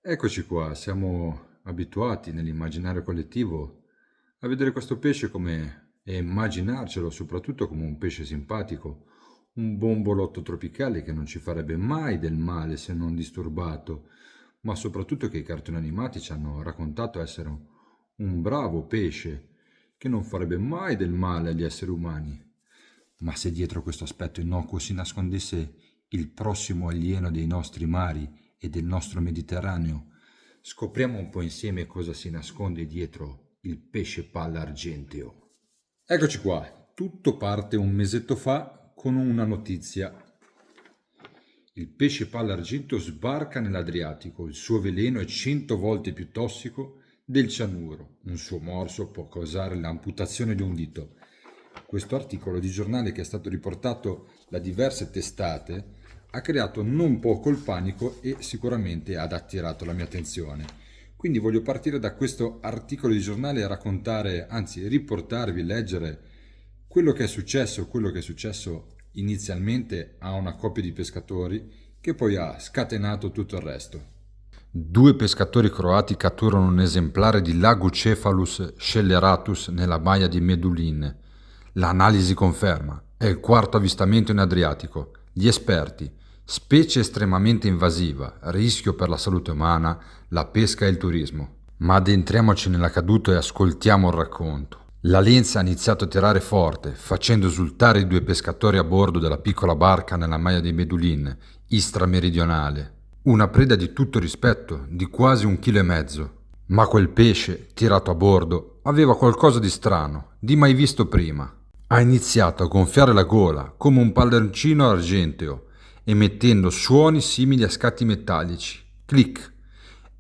Eccoci qua, siamo abituati nell'immaginario collettivo a vedere questo pesce come e immaginarcelo soprattutto come un pesce simpatico, un bombolotto tropicale che non ci farebbe mai del male se non disturbato, ma soprattutto che i cartoni animati ci hanno raccontato essere un bravo pesce che non farebbe mai del male agli esseri umani. Ma se dietro questo aspetto innocuo si nascondesse il prossimo alieno dei nostri mari e del nostro Mediterraneo, scopriamo un po' insieme cosa si nasconde dietro il pesce palla argenteo. Eccoci qua, tutto parte un mesetto fa con una notizia. Il pesce palla argenteo sbarca nell'Adriatico, il suo veleno è 100 volte più tossico del cianuro, un suo morso può causare l'amputazione di un dito. Questo articolo di giornale, che è stato riportato da diverse testate, ha creato non poco il panico e sicuramente ha attirato la mia attenzione. Quindi voglio partire da questo articolo di giornale e raccontare, anzi riportarvi, leggere quello che è successo inizialmente a una coppia di pescatori che poi ha scatenato tutto il resto. Due pescatori croati catturano un esemplare di Lagucephalus scelleratus nella baia di Medulin. L'analisi conferma, è il quarto avvistamento in Adriatico. Gli esperti, specie estremamente invasiva, rischio per la salute umana, la pesca e il turismo. Ma addentriamoci nell'accaduto e ascoltiamo il racconto. La lenza ha iniziato a tirare forte, facendo esultare i due pescatori a bordo della piccola barca nella baia di Medulin, Istra meridionale. Una preda di tutto rispetto, di quasi 1,5 kg. Ma quel pesce, tirato a bordo, aveva qualcosa di strano, di mai visto prima. Ha iniziato a gonfiare la gola come un palloncino argenteo, emettendo suoni simili a scatti metallici. Clic!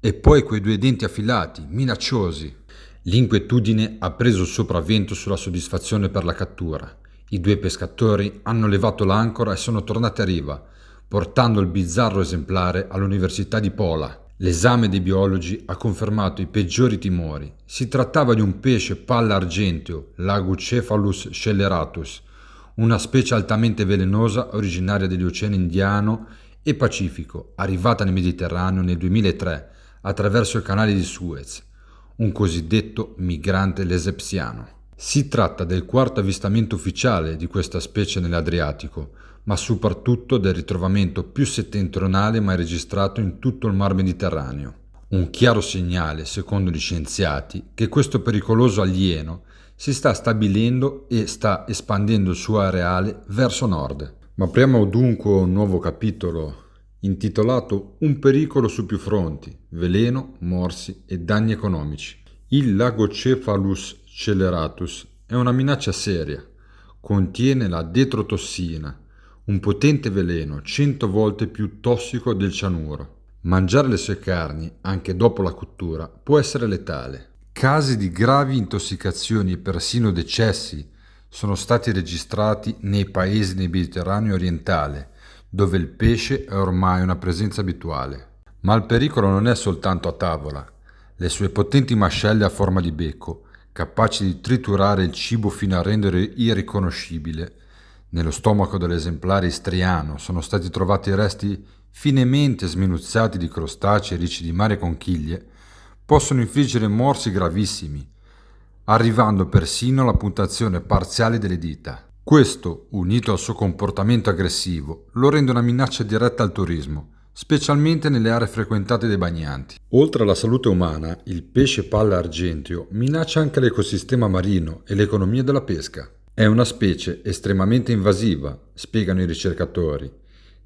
E poi quei due denti affilati, minacciosi. L'inquietudine ha preso il sopravvento sulla soddisfazione per la cattura. I due pescatori hanno levato l'ancora e sono tornati a riva, portando il bizzarro esemplare all'Università di Pola. L'esame dei biologi ha confermato i peggiori timori. Si trattava di un pesce palla argenteo, Lagucephalus scelleratus, una specie altamente velenosa originaria degli oceani Indiano e Pacifico, arrivata nel Mediterraneo nel 2003 attraverso il canale di Suez, un cosiddetto migrante lesepsiano. Si tratta del quarto avvistamento ufficiale di questa specie nell'Adriatico, ma soprattutto del ritrovamento più settentrionale mai registrato in tutto il Mar Mediterraneo. Un chiaro segnale, secondo gli scienziati, che questo pericoloso alieno si sta stabilendo e sta espandendo il suo areale verso nord. Ma apriamo dunque un nuovo capitolo intitolato Un pericolo su più fronti, veleno, morsi e danni economici. Il Lagocephalus scelleratus è una minaccia seria. Contiene la detrotossina, un potente veleno 100 volte più tossico del cianuro. Mangiare le sue carni, anche dopo la cottura, può essere letale. Casi di gravi intossicazioni e persino decessi sono stati registrati nei paesi del Mediterraneo orientale, dove il pesce è ormai una presenza abituale. Ma il pericolo non è soltanto a tavola. Le sue potenti mascelle a forma di becco, capaci di triturare il cibo fino a rendere irriconoscibile. Nello stomaco dell'esemplare istriano sono stati trovati resti finemente sminuzzati di crostacei, ricci di mare e conchiglie, possono infliggere morsi gravissimi, arrivando persino alla puntazione parziale delle dita. Questo, unito al suo comportamento aggressivo, lo rende una minaccia diretta al turismo, specialmente nelle aree frequentate dai bagnanti. Oltre alla salute umana, il pesce palla argenteo minaccia anche l'ecosistema marino e l'economia della pesca. È una specie estremamente invasiva, spiegano i ricercatori,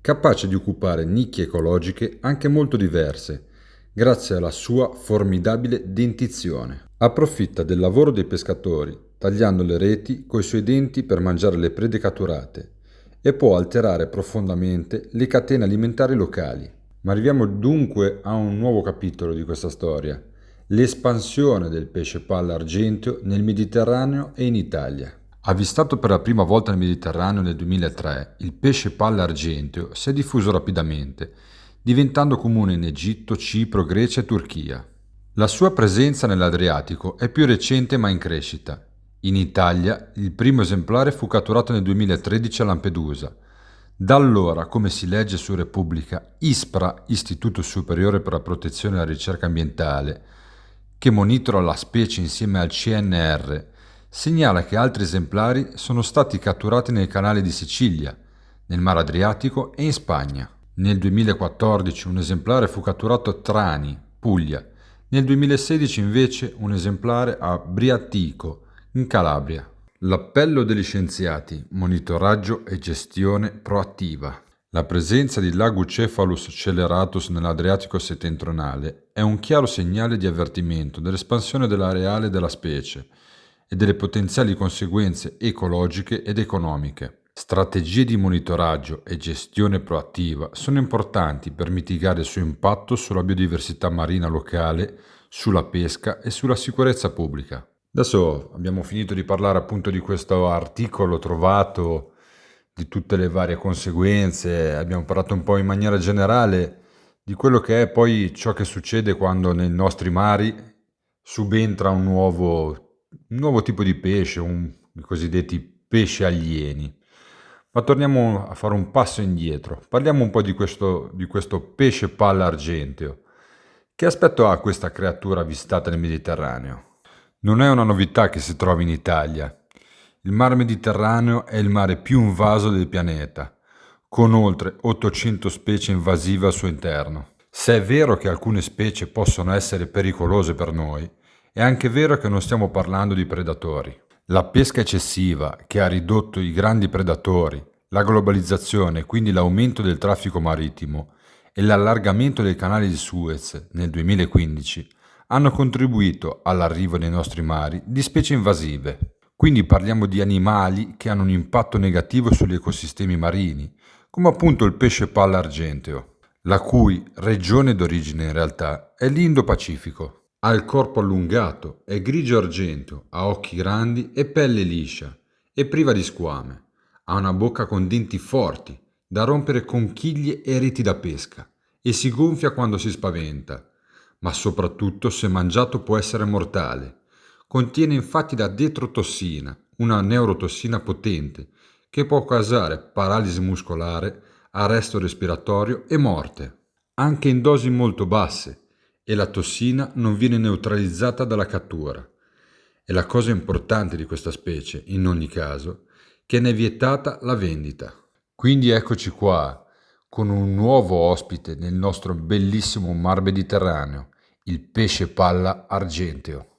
capace di occupare nicchie ecologiche anche molto diverse, grazie alla sua formidabile dentizione. Approfitta del lavoro dei pescatori, tagliando le reti coi suoi denti per mangiare le prede catturate, e può alterare profondamente le catene alimentari locali. Ma arriviamo dunque a un nuovo capitolo di questa storia, l'espansione del pesce palla argenteo nel Mediterraneo e in Italia. Avvistato per la prima volta nel Mediterraneo nel 2003, il pesce palla argenteo si è diffuso rapidamente, diventando comune in Egitto, Cipro, Grecia e Turchia. La sua presenza nell'Adriatico è più recente ma in crescita. In Italia il primo esemplare fu catturato nel 2013 a Lampedusa, Da allora, come si legge su Repubblica, ISPRA, Istituto Superiore per la Protezione e la Ricerca Ambientale, che monitora la specie insieme al CNR, segnala che altri esemplari sono stati catturati nel canale di Sicilia, nel Mar Adriatico e in Spagna. Nel 2014 un esemplare fu catturato a Trani, Puglia. Nel 2016 invece un esemplare a Briatico, in Calabria. L'appello degli scienziati: monitoraggio e gestione proattiva. La presenza di Lagucephalus celeratus nell'Adriatico settentrionale è un chiaro segnale di avvertimento dell'espansione dell'areale della specie e delle potenziali conseguenze ecologiche ed economiche. Strategie di monitoraggio e gestione proattiva sono importanti per mitigare il suo impatto sulla biodiversità marina locale, sulla pesca e sulla sicurezza pubblica. Adesso abbiamo finito di parlare appunto di questo articolo trovato, di tutte le varie conseguenze, abbiamo parlato un po' in maniera generale di quello che è poi ciò che succede quando nei nostri mari subentra un nuovo tipo di pesce, i cosiddetti pesci alieni. Ma torniamo a fare un passo indietro, parliamo un po' di questo pesce palla argenteo. Che aspetto ha questa creatura avvistata nel Mediterraneo? Non è una novità che si trovi in Italia. Il Mar Mediterraneo è il mare più invaso del pianeta, con oltre 800 specie invasive al suo interno. Se è vero che alcune specie possono essere pericolose per noi, è anche vero che non stiamo parlando di predatori. La pesca eccessiva, che ha ridotto i grandi predatori, la globalizzazione e quindi l'aumento del traffico marittimo e l'allargamento del canale di Suez nel 2015 hanno contribuito all'arrivo nei nostri mari di specie invasive. Quindi parliamo di animali che hanno un impatto negativo sugli ecosistemi marini, come appunto il pesce palla argenteo, la cui regione d'origine in realtà è l'Indo-Pacifico. Ha il corpo allungato, è grigio-argento, ha occhi grandi e pelle liscia e priva di squame. Ha una bocca con denti forti, da rompere con chiglie e reti da pesca, e si gonfia quando si spaventa. Ma soprattutto se mangiato può essere mortale. Contiene infatti la detrotossina, una neurotossina potente, che può causare paralisi muscolare, arresto respiratorio e morte, anche in dosi molto basse, e la tossina non viene neutralizzata dalla cattura. E la cosa importante di questa specie, in ogni caso, che ne è vietata la vendita. Quindi eccoci qua, con un nuovo ospite nel nostro bellissimo Mar Mediterraneo, il pesce palla argenteo.